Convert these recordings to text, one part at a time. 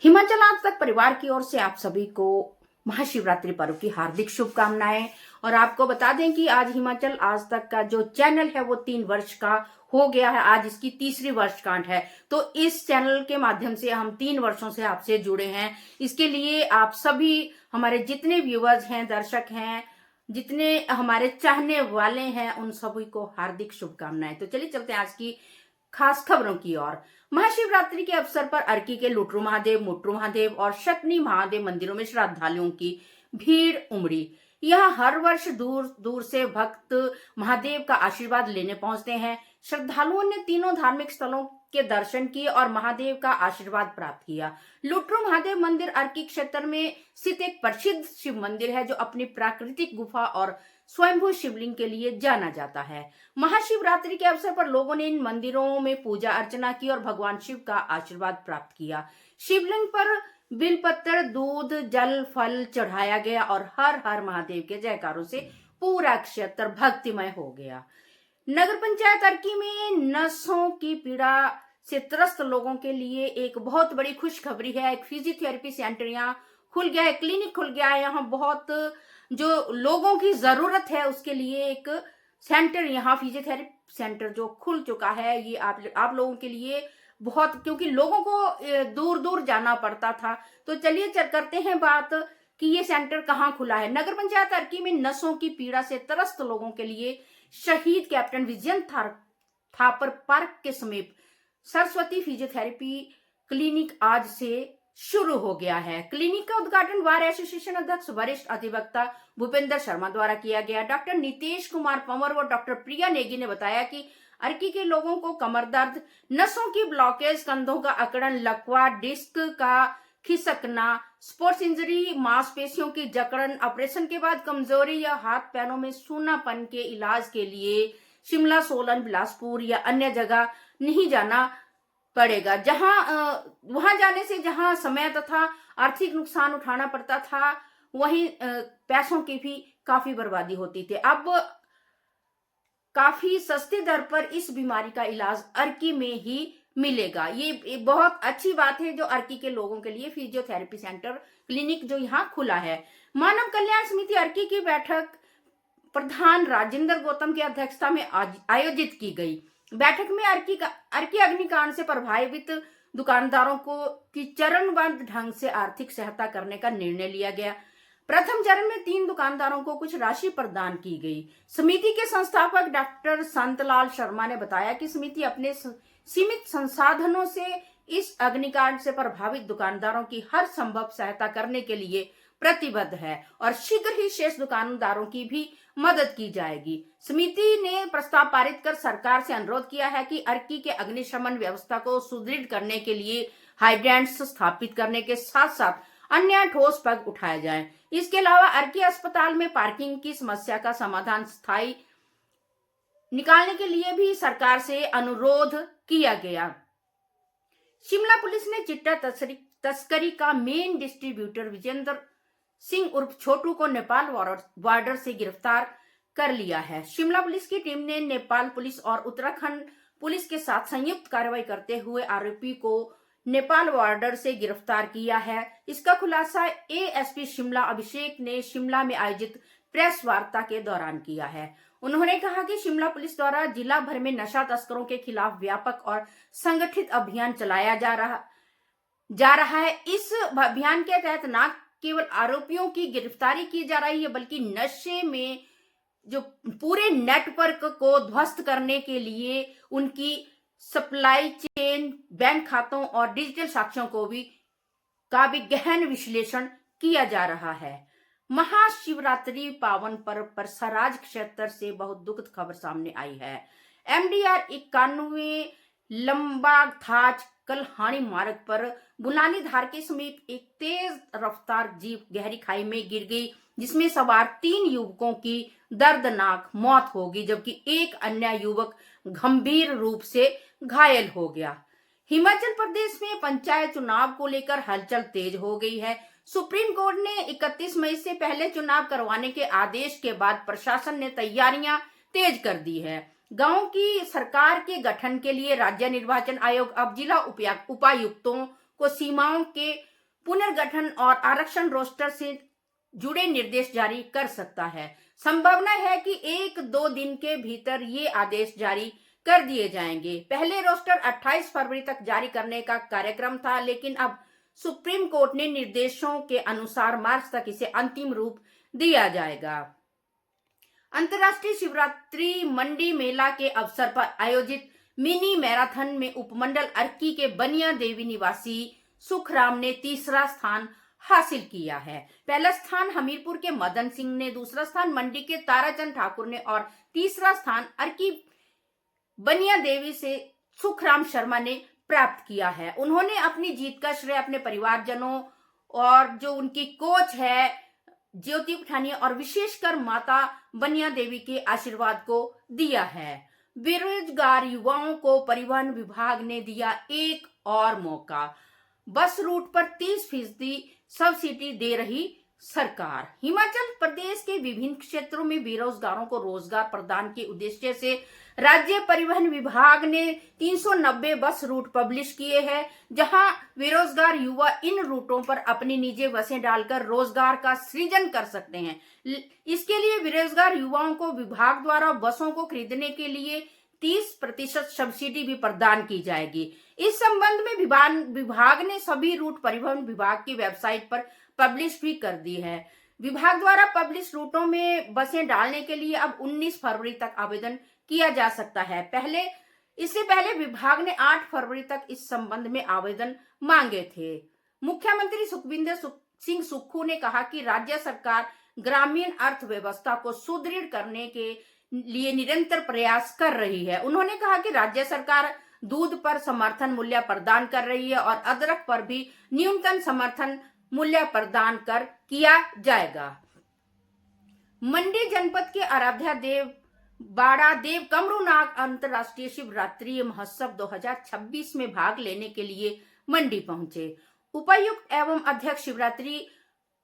हिमाचल आज तक परिवार की ओर से आप सभी को महाशिवरात्रि पर्व की हार्दिक शुभकामनाएं। और आपको बता दें कि आज हिमाचल आज तक का जो चैनल है वो 3 वर्ष का हो गया है। आज इसकी तीसरी वर्षगांठ है। तो इस चैनल के माध्यम से हम 3 वर्षों से आपसे जुड़े हैं। इसके लिए आप सभी हमारे जितने व्यूअर्स हैं, दर्शक हैं, जितने हमारे चाहने वाले हैं, उन सभी को हार्दिक शुभकामनाएं। तो चलिए चलते हैं आज की खास खबरों की ओर। महाशिवरात्रि के अवसर पर अर्की के लुटरू महादेव, मुट्रू महादेव और शक्ति महादेव मंदिरों में श्रद्धालुओं की भीड़ उमड़ी। यहाँ हर वर्ष दूर दूर से भक्त महादेव का आशीर्वाद लेने पहुंचते हैं। श्रद्धालुओं ने तीनों धार्मिक स्थलों के दर्शन किए और महादेव का आशीर्वाद प्राप्त किया। लुटरू महादेव मंदिर अर्की क्षेत्र में स्थित एक प्रसिद्ध शिव मंदिर है, जो अपनी प्राकृतिक गुफा और स्वयंभू शिवलिंग के लिए जाना जाता है। महाशिवरात्रि के अवसर पर लोगों ने इन मंदिरों में पूजा अर्चना की और भगवान शिव का आशीर्वाद प्राप्त किया। शिवलिंग पर बिलपत्र, दूध, जल, फल चढ़ाया गया और हर हर महादेव के जयकारों से पूरा क्षेत्र भक्तिमय हो गया। नगर पंचायत अर्की में नसों की पीड़ा से त्रस्त लोगों के लिए एक बहुत बड़ी खुशखबरी है। एक फिजियोथेरेपी सेंटर यहाँ खुल गया है, क्लिनिक खुल गया है। यहाँ बहुत जो लोगों की जरूरत है उसके लिए एक सेंटर, यहाँ फिजियोथेरेपी सेंटर जो खुल चुका है, ये आप लोगों के लिए बहुत, क्योंकि लोगों को दूर दूर जाना पड़ता था। तो चलिए करते हैं बात कि ये सेंटर कहाँ खुला है। नगर पंचायत अर्की में नसों की पीड़ा से त्रस्त लोगों के लिए शहीद कैप्टन विजयन थापर पार्क के समीप सरस्वती फिजियोथेरेपी क्लिनिक आज से शुरू हो गया है। क्लिनिक का उद्घाटन बार एसोसिएशन अध्यक्ष वरिष्ठ अधिवक्ता भूपेंद्र शर्मा द्वारा किया गया। डॉक्टर नीतीश कुमार पंवर व डॉक्टर प्रिया नेगी ने बताया कि अर्की के लोगों को कमर दर्द, नसों की ब्लॉकेज, कंधों का अकड़न, लकवा, डिस्क का खिसकना, स्पोर्ट्स इंजरी, मांसपेशियों की जकड़न, ऑपरेशन के बाद कमजोरी या हाथ पैरों में सूनापन के इलाज के लिए शिमला, सोलन, बिलासपुर या अन्य जगह नहीं जाना पड़ेगा। वहां जाने से जहां समय तथा आर्थिक नुकसान उठाना पड़ता था, वहीं पैसों की भी काफी बर्बादी होती थी। अब काफी सस्ती दर पर इस बीमारी का इलाज अर्की में ही मिलेगा। ये बहुत अच्छी बात है जो अर्की के लोगों के लिए फिजियोथेरेपी सेंटर क्लिनिक जो यहाँ खुला है। मानव कल्याण समिति अर्की की बैठक प्रधान राजेंद्र गौतम की अध्यक्षता में आयोजित की गई। बैठक में अर्की अग्निकांड से प्रभावित दुकानदारों की चरणबद्ध ढंग से आर्थिक सहायता करने का निर्णय लिया गया। प्रथम चरण में 3 दुकानदारों को कुछ राशि प्रदान की गई। समिति के संस्थापक डॉक्टर संतलाल शर्मा ने बताया कि समिति अपने सीमित संसाधनों से इस अग्निकांड से प्रभावित दुकानदारों की हर संभव सहायता करने के लिए प्रतिबद्ध है और शीघ्र ही शेष दुकानदारों की भी मदद की जाएगी। समिति ने प्रस्ताव पारित कर सरकार से अनुरोध किया है कि अर्की के अग्निशमन व्यवस्था को सुदृढ़ करने के लिए हाइड्रेंट्स स्थापित करने के साथ साथ अन्य ठोस पग उठाए जाएं। इसके अलावा अर्की अस्पताल में पार्किंग की समस्या का समाधान स्थायी निकालने के लिए भी सरकार से अनुरोध किया गया। शिमला पुलिस ने चिट्टा तस्करी का मेन डिस्ट्रीब्यूटर विजेंद्र सिंह उर्फ छोटू को नेपाल बॉर्डर से गिरफ्तार कर लिया है। शिमला पुलिस की टीम ने नेपाल पुलिस और उत्तराखंड पुलिस के साथ संयुक्त कार्रवाई करते हुए आरोपी को नेपाल बॉर्डर से गिरफ्तार किया है। इसका खुलासा एएसपी शिमला अभिषेक ने शिमला में आयोजित प्रेस वार्ता के दौरान किया है। उन्होंने कहा कि शिमला पुलिस द्वारा जिला भर में नशा तस्करों के खिलाफ व्यापक और संगठित अभियान चलाया जा रहा है। इस अभियान के तहत न केवल आरोपियों की गिरफ्तारी की जा रही है, बल्कि नशे में जो पूरे नेटवर्क को ध्वस्त करने के लिए उनकी सप्लाई चेन, बैंक खातों और डिजिटल साक्ष्यों का भी गहन विश्लेषण किया जा रहा है। महाशिवरात्रि पावन पर्व पर सराज क्षेत्र से बहुत दुखद खबर सामने आई है। MDR 91 लंबा थाच कलहानी मार्ग पर बुलानी धार के समीप एक तेज रफ्तार जीप गहरी खाई में गिर गई, जिसमें सवार 3 युवकों की दर्दनाक मौत हो गई, जबकि एक अन्य युवक गंभीर रूप से घायल हो गया। हिमाचल प्रदेश में पंचायत चुनाव को लेकर हलचल तेज हो गई है। सुप्रीम कोर्ट ने 31 मई से पहले चुनाव करवाने के आदेश के बाद प्रशासन ने तैयारियां तेज कर दी है। गांव की सरकार के गठन के लिए राज्य निर्वाचन आयोग अब जिला उपायुक्तों को सीमाओं के पुनर्गठन और आरक्षण रोस्टर से जुड़े निर्देश जारी कर सकता है। संभावना है कि 1-2 दिन के भीतर ये आदेश जारी कर दिए जाएंगे। पहले रोस्टर 28 फरवरी तक जारी करने का कार्यक्रम था, लेकिन अब सुप्रीम कोर्ट ने निर्देशों के अनुसार मार्च तक इसे अंतिम रूप दिया जाएगा। अंतर्राष्ट्रीय शिवरात्रि मंडी मेला के अवसर पर आयोजित मिनी मैराथन में उपमंडल अर्की के बनिया देवी निवासी सुखराम ने तीसरा स्थान हासिल किया है। पहला स्थान हमीरपुर के मदन सिंह ने, दूसरा स्थान मंडी के ताराचंद ठाकुर ने और तीसरा स्थान अर्की बनिया देवी से सुखराम शर्मा ने प्राप्त किया है। उन्होंने अपनी जीत का श्रेय अपने परिवारजनों और जो उनकी कोच है ज्योति पठानिया और विशेषकर माता बनिया देवी के आशीर्वाद को दिया है। बेरोजगार युवाओं को परिवहन विभाग ने दिया एक और मौका। बस रूट पर 30% सब्सिडी दे रही सरकार। हिमाचल प्रदेश के विभिन्न क्षेत्रों में बेरोजगारों को रोजगार प्रदान के उद्देश्य से राज्य परिवहन विभाग ने 390 बस रूट पब्लिश किए हैं, जहां बेरोजगार युवा इन रूटों पर अपनी निजी बसें डालकर रोजगार का सृजन कर सकते हैं। इसके लिए बेरोजगार युवाओं को विभाग द्वारा बसों को खरीदने के लिए 30% सब्सिडी भी प्रदान की जाएगी। इस संबंध में विभाग ने सभी रूट परिवहन विभाग की वेबसाइट पर पब्लिश भी कर दी है। विभाग द्वारा पब्लिश रूटों में बसें डालने के लिए अब 19 फरवरी तक आवेदन किया जा सकता है। इससे पहले विभाग ने 8 फरवरी तक इस संबंध में आवेदन मांगे थे। मुख्यमंत्री सुखविंदर सिंह सुक्खू ने कहा कि राज्य सरकार ग्रामीण अर्थव्यवस्था को सुदृढ़ करने के लिए निरंतर प्रयास कर रही है। उन्होंने कहा कि राज्य सरकार दूध पर समर्थन मूल्य प्रदान कर रही है और अदरक पर भी न्यूनतम समर्थन मूल्य प्रदान कर किया जाएगा। मंडी जनपद के आराध्या देव बाड़ा देव कमरूनाग अंतर्राष्ट्रीय शिवरात्रि महोत्सव 2026 में भाग लेने के लिए मंडी पहुंचे। उपायुक्त एवं अध्यक्ष शिवरात्रि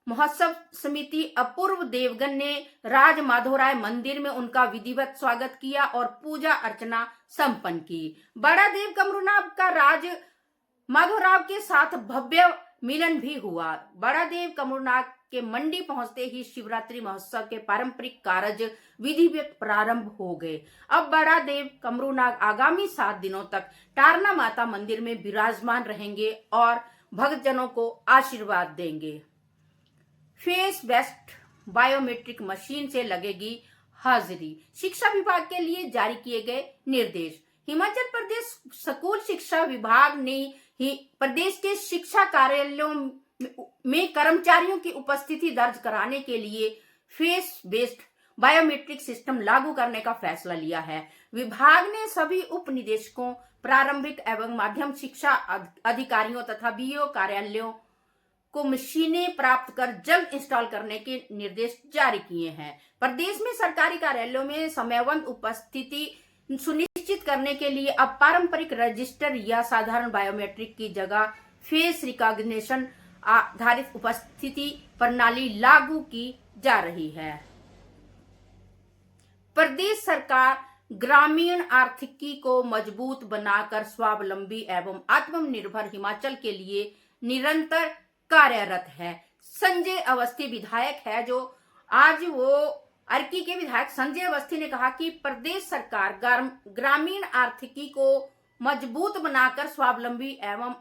महोत्सव समिति अपूर्व देवगन ने राज माधोराय मंदिर में उनका विधिवत स्वागत किया और पूजा अर्चना संपन्न की। बड़ा देव कमरूनाग का राज माधोराव के साथ भव्य मिलन भी हुआ। बड़ा देव कमरूनाग के मंडी पहुंचते ही शिवरात्रि महोत्सव के पारंपरिक कार्य विधिवत प्रारंभ हो गए। अब बड़ा देव कमरूनाग आगामी 7 दिनों तक टारना माता मंदिर में विराजमान रहेंगे और भक्तजनों को आशीर्वाद देंगे। फेस बेस्ड बायोमेट्रिक मशीन से लगेगी हाजिरी। शिक्षा विभाग के लिए जारी किए गए निर्देश। हिमाचल प्रदेश स्कूल शिक्षा विभाग ने ही प्रदेश के शिक्षा कार्यालयों में कर्मचारियों की उपस्थिति दर्ज कराने के लिए फेस बेस्ड बायोमेट्रिक सिस्टम लागू करने का फैसला लिया है। विभाग ने सभी उप निदेशकों, प्रारंभिक एवं माध्यम शिक्षा अधिकारियों तथा बीओ कार्यालयों को मशीनें प्राप्त कर जल्द इंस्टॉल करने के निर्देश जारी किए हैं। प्रदेश में सरकारी कार्यालयों में समयबद्ध उपस्थिति सुनिश्चित करने के लिए अब पारंपरिक रजिस्टर या साधारण बायोमेट्रिक की जगह फेस रिकॉग्निशन आधारित उपस्थिति प्रणाली लागू की जा रही है। प्रदेश सरकार ग्रामीण आर्थिकी को मजबूत बनाकर स्वावलंबी एवं आत्मनिर्भर हिमाचल के लिए निरंतर कार्यरत है। संजय अवस्थी विधायक है जो आज वो अर्की के विधायक संजय अवस्थी ने कहा कि प्रदेश सरकार ग्रामीण आर्थिकी को मजबूत बनाकर स्वावलंबी एवं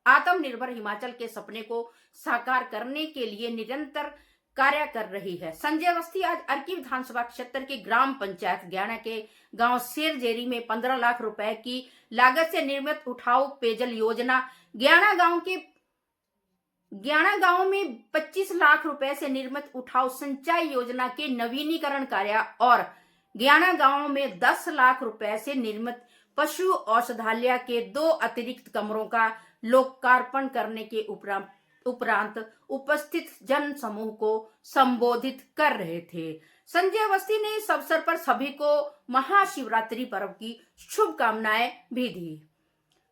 आत्मनिर्भर हिमाचल के सपने को साकार करने के लिए निरंतर कार्य कर रही है। संजय अवस्थी आज अर्की विधानसभा क्षेत्र के ग्राम पंचायत ग्याणा के गांव शेरजेरी में 15 लाख रुपए की लागत से निर्मित उठाऊ पेयजल योजना, ग्याणा गांव में 25 लाख रुपए से निर्मित उठाऊ सिंचाई योजना के नवीनीकरण कार्य और ग्याणा गांव में 10 लाख रुपए से निर्मित पशु औषधालय के 2 अतिरिक्त कमरों का लोकार्पण करने के उपरांत उपस्थित जन समूह को संबोधित कर रहे थे। संजय अवस्थी ने इस अवसर पर सभी को महाशिवरात्रि पर्व की शुभकामनाएं भी दी।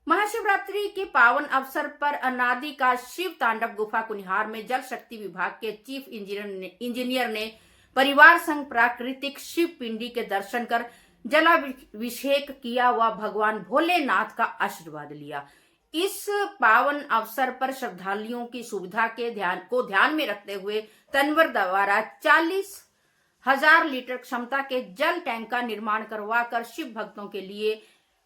महाशिवरात्रि के पावन अवसर पर अनादि का शिव तांडव गुफा कुनिहार में जल शक्ति विभाग के चीफ इंजीनियर ने परिवार संग प्राकृतिक शिव पिंडी के दर्शन कर जलाभिषेक किया व भगवान भोलेनाथ का आशीर्वाद लिया। इस पावन अवसर पर श्रद्धालुओं की सुविधा के ध्यान में रखते हुए तंवर द्वारा 40,000 लीटर क्षमता के जल टैंक का निर्माण करवाकर शिव भक्तों के लिए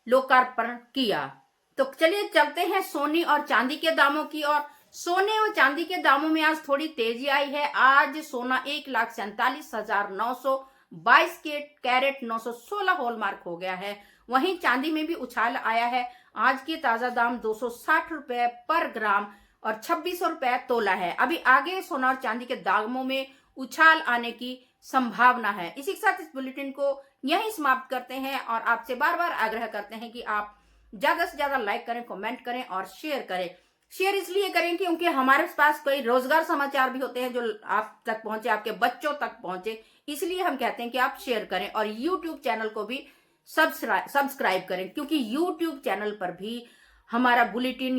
लोकार्पण किया। तो चलिए चलते हैं सोने और चांदी के दामों की ओर। सोने और चांदी के दामों में आज थोड़ी तेजी आई है। आज सोना 1,47,922 कैरेट 916 हॉलमार्क हो गया है। वहीं चांदी में भी उछाल आया है। आज के ताजा दाम 260 रुपए पर ग्राम और 2600 रुपए तोला है। अभी आगे सोना और चांदी के दामों में उछाल आने की संभावना है। इसी के साथ इस बुलेटिन को यहीं समाप्त करते हैं और आपसे बार बार आग्रह करते हैं कि आप ज्यादा से ज्यादा लाइक करें, कमेंट करें और शेयर करें। शेयर इसलिए करें क्योंकि हमारे पास कई रोजगार समाचार भी होते हैं जो आप तक पहुंचे, आपके बच्चों तक पहुंचे, इसलिए हम कहते हैं कि आप शेयर करें और YouTube चैनल को भी सब्सक्राइब करें, क्योंकि YouTube चैनल पर भी हमारा बुलेटिन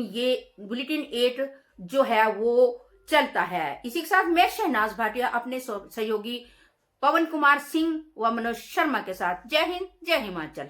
8 जो है वो चलता है। इसी के साथ मैं शहनाज भाटिया अपने सहयोगी पवन कुमार सिंह व मनोज शर्मा के साथ। जय हिंद, जय हिमाचल।